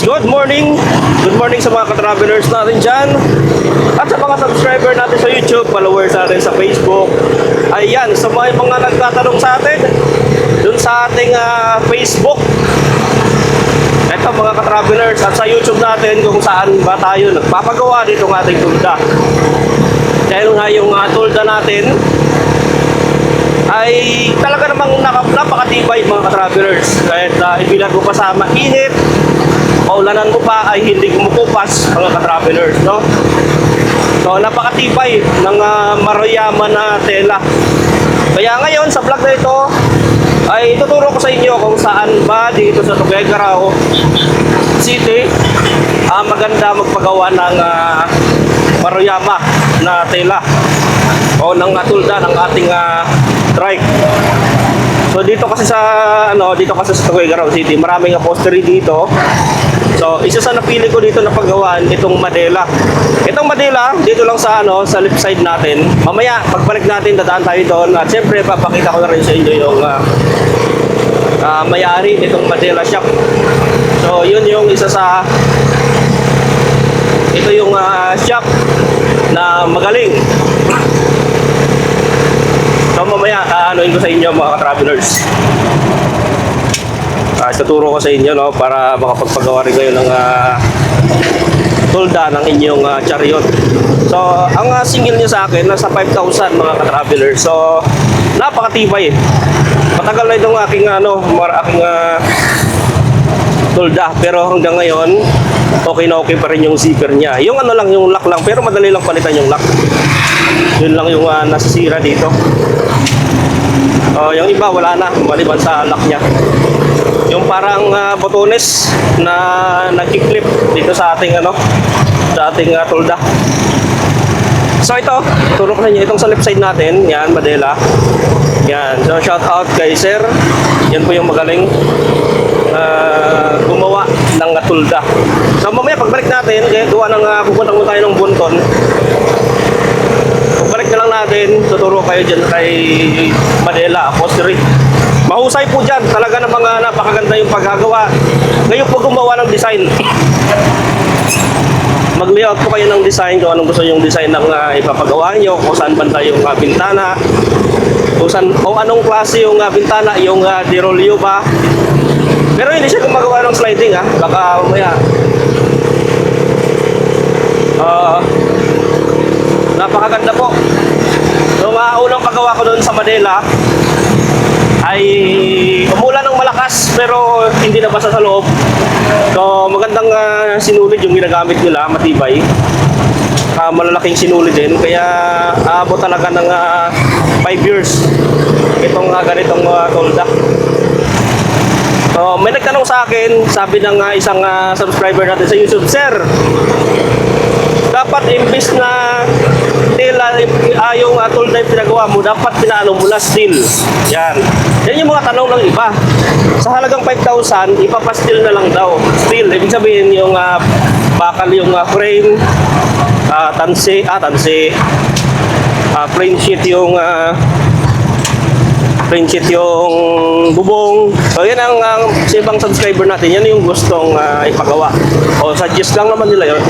Good morning! Good morning sa mga ka-travelers natin dyan at sa mga subscriber natin sa YouTube, followers natin sa Facebook. Ayan, sa mga nagtatanong sa atin dun sa ating Facebook. Ito mga ka-travelers at sa YouTube natin kung saan ba tayo nagpapagawa dito ng ating tulda. Dahil nga yung tulda natin ay talaga namang napakatibay mga ka-travelers. Kahit ibilan mo pa sa mainit, maulanan mo pa ay hindi kumukupas mga ka-travelers, no? So napakatibay ng Maruyama na tela. Kaya ngayon sa vlog na ito ay tuturo ko sa inyo kung saan ba dito sa Tuguegarao City maganda magpagawa ng Maruyama na tela o ng tulda ng ating trike. So dito kasi sa Tuguegarao City, maraming upholstery dito. So isa sa napili ko dito na paggawaan itong Madela. Itong Madela dito lang sa sa left side natin. Mamaya pagbalik natin dadaan tayo doon at siyempre papakita ko na rin sa inyo yung may-ari nitong Madela shop. So yun yung isa sa ito yung shop na magaling. So mamaya anuin ko sa inyo mga ka-travelers. Tuturo ko sa inyo, no, para makapagpagawa rin kayo ng tulda ng inyong chariot. So ang singil niya sa akin nasa 5,000 mga ka-travelers. So napakatibay. Matagal na itong aking tulda, pero hanggang ngayon okay pa rin yung zipper niya. Yung yung lock lang, pero madali lang palitan yung lock. Yun lang yung nasisira dito. Yung iba wala na, maliban sa lock niya. Yung parang botones na nag-clip dito sa ating tulda. So ito, turo ko sa inyo itong sa left side natin, yan Madela. Yan, so shout out kay Sir. Yan po yung magaling gumawa ng tulda. So mamaya pagbalik natin, gawa pupunta mo tayo ng Bunton. Pagbalik na lang natin, tuturo kayo dyan kay Madela Upholstery. Mahusay po dyan, talaga ng mga napakaganda yung paggagawa. Ngayon po gumawa ng design. Mag-layout po kayo ng design kung anong gusto yung design ng ipapagawa nyo, kung saan banda yung bintana, o anong klase yung bintana, yung dirolyo ba. Pero hindi siya gumagawa ng sliding baka umaya. Napakaganda po. So unang paggawa ko doon sa Madela ay umulan ng malakas pero hindi nabasa sa loob. So magandang sinulid yung ginagamit nila, matibay. Malalaking sinulid din, kaya aabot talaga ng 5 years itong ganitong tulda. So may nagtanong sa akin, sabi ng isang subscriber natin sa YouTube, Sir, dapat imbis na tela yung tulda yung pinagawa mo, dapat pinaano mo na steel. Yan yung mga tanong ng iba. Sa halagang 5,000, ipapastil na lang daw. Steel, ibig sabihin yung bakal yung frame, frame sheet yung bubong. So yan ang sa ibang subscriber natin, yan yung gustong ipagawa. O suggest lang naman nila yun.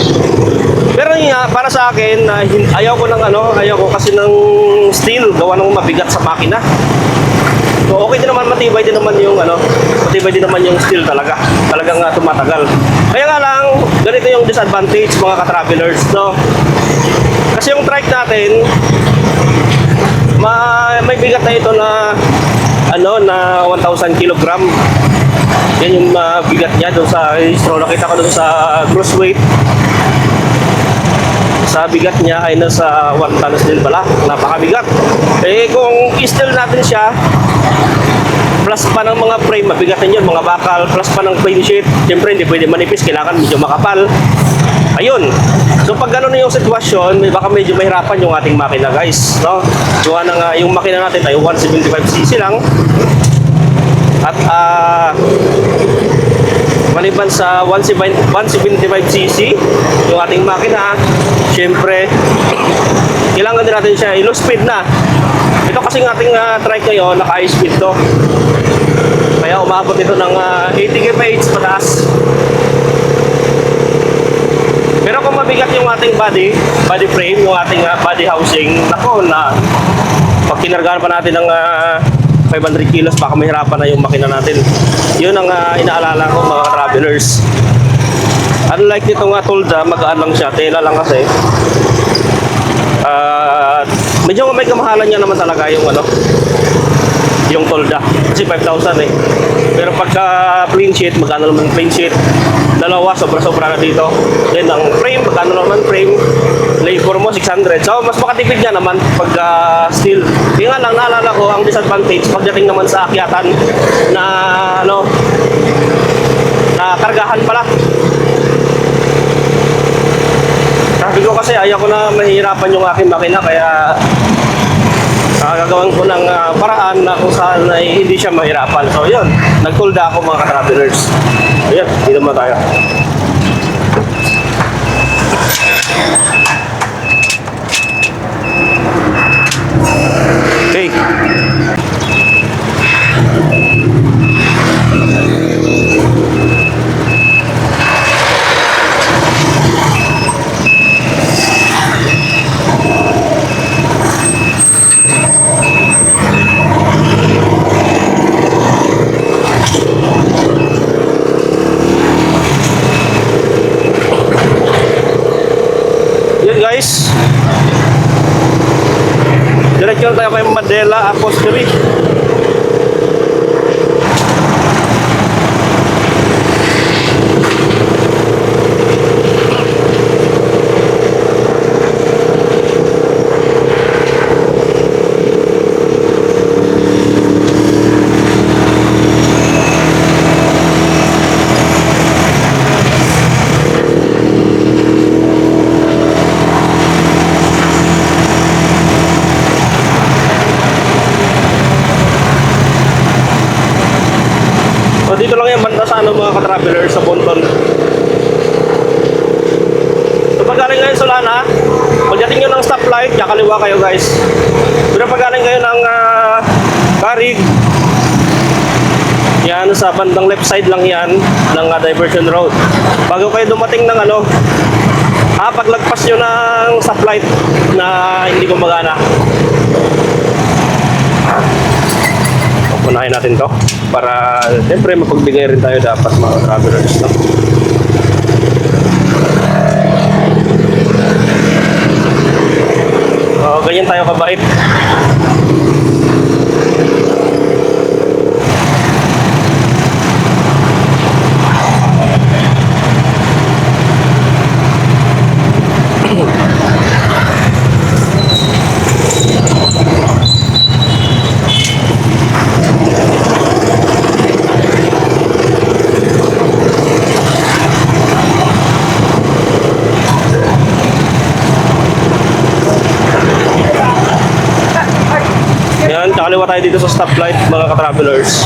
Pero para sa akin, ayaw ko kasi ng steel, gawa ng mabigat sa makina. So okay din naman, matibay din naman yung steel talaga. Talagang tumatagal. Kaya nga lang, ganito yung disadvantage mga ka-travelers, no? Kasi yung trike natin, may bigat na ito na 1,000 kilogram. Yan yung bigat niya doon sa nakita ko doon sa gross weight. Sa bigat niya ay nasa 1 tons din pala. Napakabigat. Kung i-steel natin siya, plus pa ng mga frame, mabigat din yun, mga bakal, plus pa ng frame sheet. Siyempre hindi pwede manipis, kailangan medyo makapal. Ayun. So pag gano'n na yung sitwasyon, baka medyo mahirapan yung ating makina, guys, no? Yung makina natin ay 175cc lang. At maliban sa 175cc yung ating makina, syempre kailangan din natin siya low speed na. Ito kasi ng ating trike ngayon, naka high speed to. Kaya umabot ito ng 80 kph pataas. mabigat yung ating body frame, yung ating body housing. Nako, na pag kinargahan pa natin ng 500 kilos, baka mahirapan na yung makina natin. Yun ang inaalala ko mga travelers. Unlike nitong Tulda, magaan lang siya, tela lang kasi. Medyo may kamahalan niya naman talaga yung Tulda. Kasi 5,000 eh. Pero pagka plain sheet, magkano naman plain sheet? Dalawa, sobra-sobra na dito. Then ang frame, magkano naman frame? Labor mo, 600. So, mas makatipid niya naman pag steel. Yung nga lang, naalala ko, ang disadvantage, pagdating naman sa akyatan na, na kargahan pala. Sabi ko kasi, ayaw ko na mahihirapan yung aking makina, kaya gagawin ko ng paraan na kung saan ay hindi siya mahirapan. So yun, nagtulda ako mga ka-travelers. Ayan, dito naman tayo. Okay. Guys, diretso tayo kay Mandela Apostolate. Dito lang yan banda sa mga ka-travelers sa Bonton. So pag galing ngayon Solana, pagdating nyo ng stoplight, kakaliwa kayo guys. Pero pag galing kayo ng Carig, yan sa bandang left side lang yan ng diversion road. Bago kayo dumating ng paglagpas nyo ng stoplight na hindi gumagana. Unahin natin to para siyempre mapagbigay rin tayo dapat mga travelers, no? Ganyan tayo kabait. Kaliwa tayo dito sa stoplight mga ka-travelers.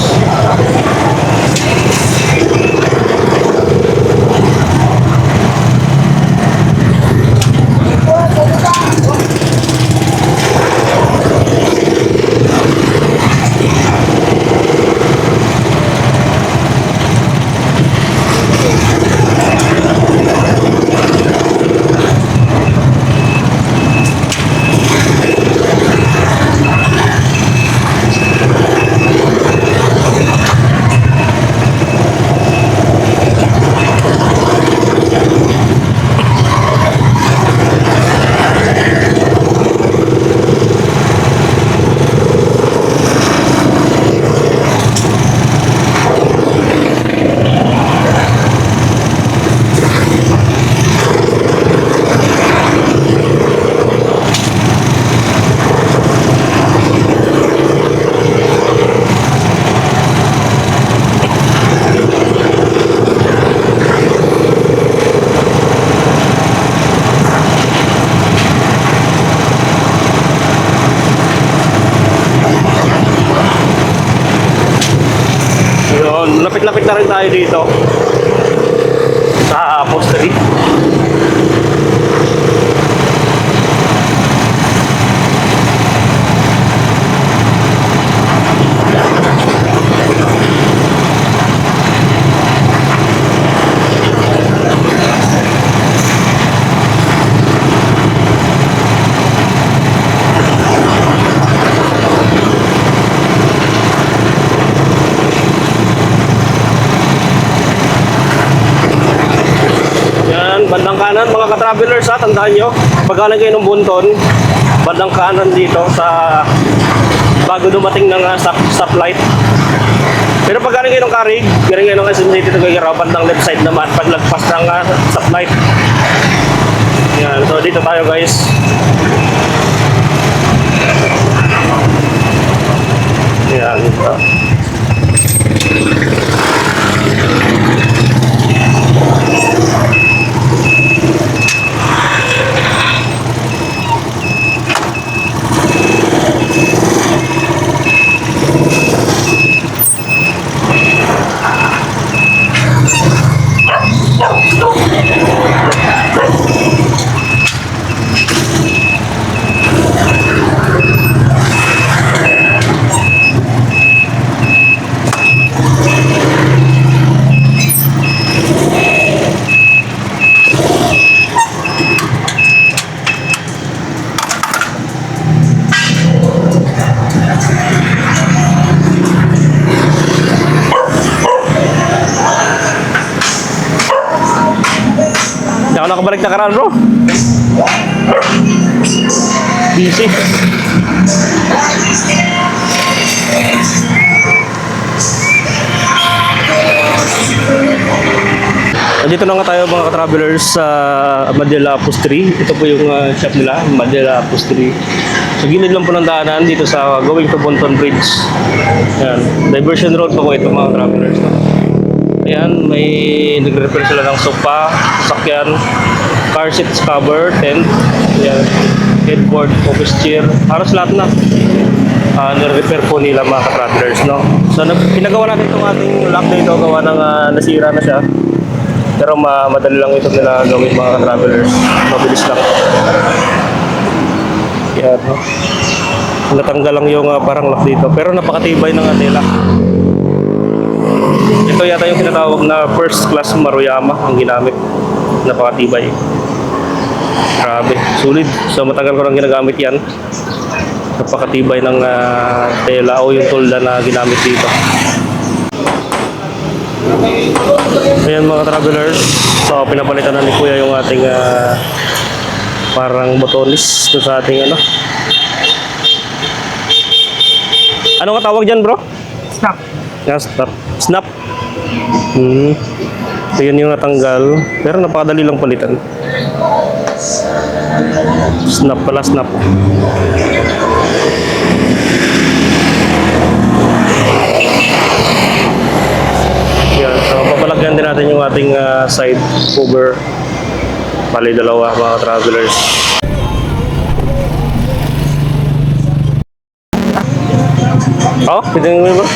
Lapit-lapit na rin tayo dito sa Apostolate. bandang kanan mga ka-travelers ha, tandaan nyo. Pag galing kayo ng Bunton, bandang kanan dito sa bago dumating ng stoplight. Pero pag galing kayo ng Carig, galing kayo ng SM City to Gagaraw, bandang left side naman paglagpas ng stoplight. Yan, so dito tayo guys. Yan, dito. Hindi ako nakabalik na karan bro. Busy. Dito na nga tayo mga ka-travelers sa Manila Upholstery. Ito po yung shop nila, Manila Upholstery. So gilid lang po ng daanan dito sa going to Bunton Bridge. Ayan, diversion road po ito mga travelers. Ayan, may nagre-repair sila ng sofa, sasakyan, car seats cover, tent, ayan, headboard, office chair, halos lahat na. Nire-repair po nila mga ka-travelers, no? So pinagawa natin itong ating lock na ito, gawa ng nasira na siya. Pero madali lang ito nila gawin mga ka-travelers, mabilis lang. Yan, no? Natanggal lang yung parang lock dito, pero napakatibay ng nila. Ito yata yung tinatawag na first class Maruyama ang ginamit. Napakatibay. Grabe, sulit. So matagal ko nang ginagamit yan. Napakatibay ng tela o yung tulda na ginamit dito. Ayan mga travelers. So pinapalitan na ni Kuya yung ating parang botonis sa ating ano. Ano nga tawag dyan bro? Snap. Yeah, snap. So yun yung natanggal. Pero napakadali lang palitan. Snap pala, snap. Yan, so papalagyan din natin yung ating side cover. Bali dalawa mga travelers. Oh, pwede mo ba?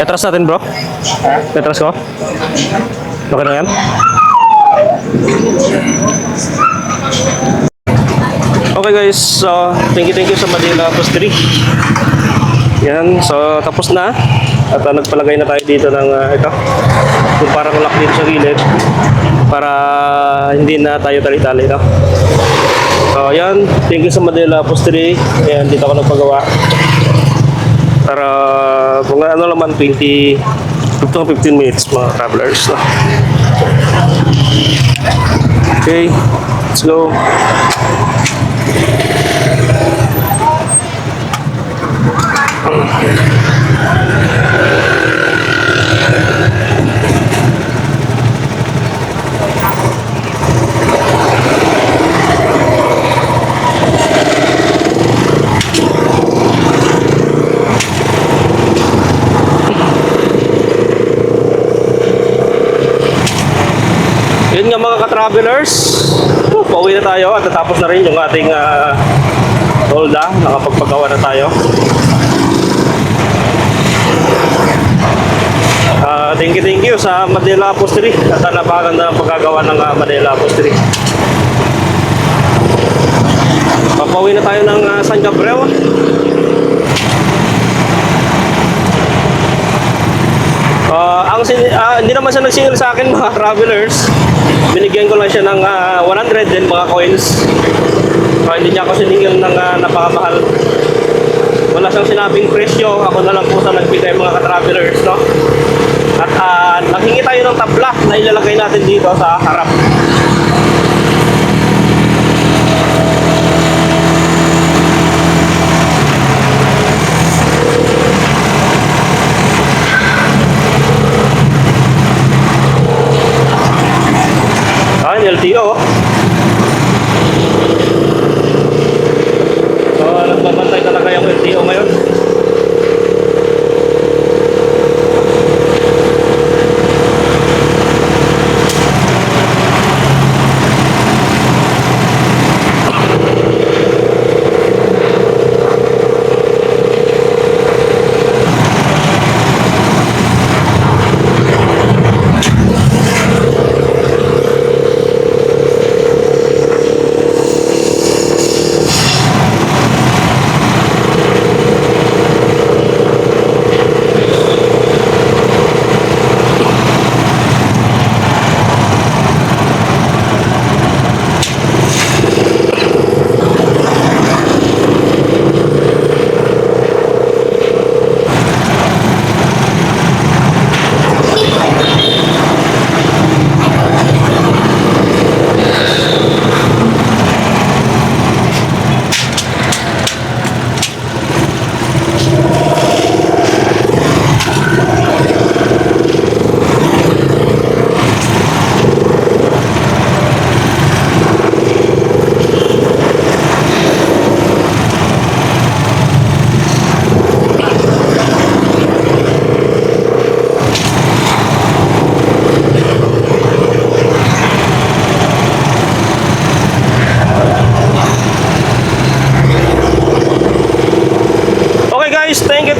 Petras natin bro? Petras ko? Okay na yan? Okay guys, so thank you sa Manila Upholstery. Yan, so tapos na. At nagpalagay na tayo dito ng ito. Yung parang lock dito sa gilid. Para hindi na tayo tali-tali, no? So Ayan, thank you sa Manila Apostolic. Ayan, dito ako nagpagawa. Para kung ano naman 15 minutes mga travelers. No? Okay, let's go. Yun nga mga ka-travelers, pauwi na tayo at natapos na rin yung ating tolda. Nakapagpagawa na tayo. Thank you sa Manila Apostolic at napakaganda ng pagkagawa ng Manila Apostolic. Papauwi na tayo ng San Gabriel. Hindi naman siya nagsingil sa akin mga travelers. Binigyan ko lang siya ng 100 din mga coins. Hindi niya ako siningil ng napakamahal. Wala siyang sinabing presyo. Ako na lang po sa nagbigay mga ka-travelers, no? At naghingi tayo ng tabla na ilalagay natin dito sa harap. LTO. So, nagbabantay talaga yung LTO ngayon.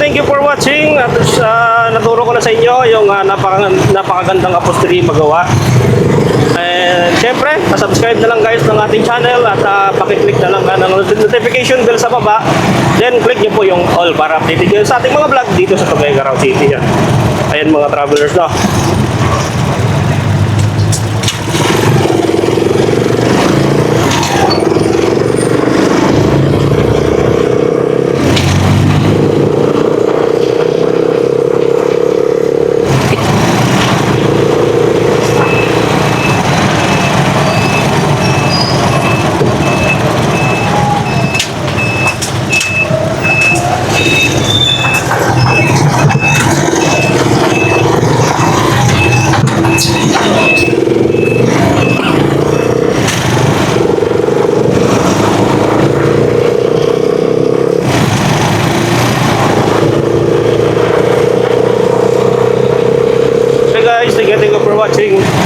Thank you for watching. At naturo ko na sa inyo yung napakagandang apostoli magawa. And syempre, subscribe na lang guys ng ating channel at pakiclick na lang ng notification bell sa baba. Then click nyo po yung all para updated kayo sa ating mga vlog dito sa Tuguegarao City. Ayan mga travelers, no? Thank you for watching.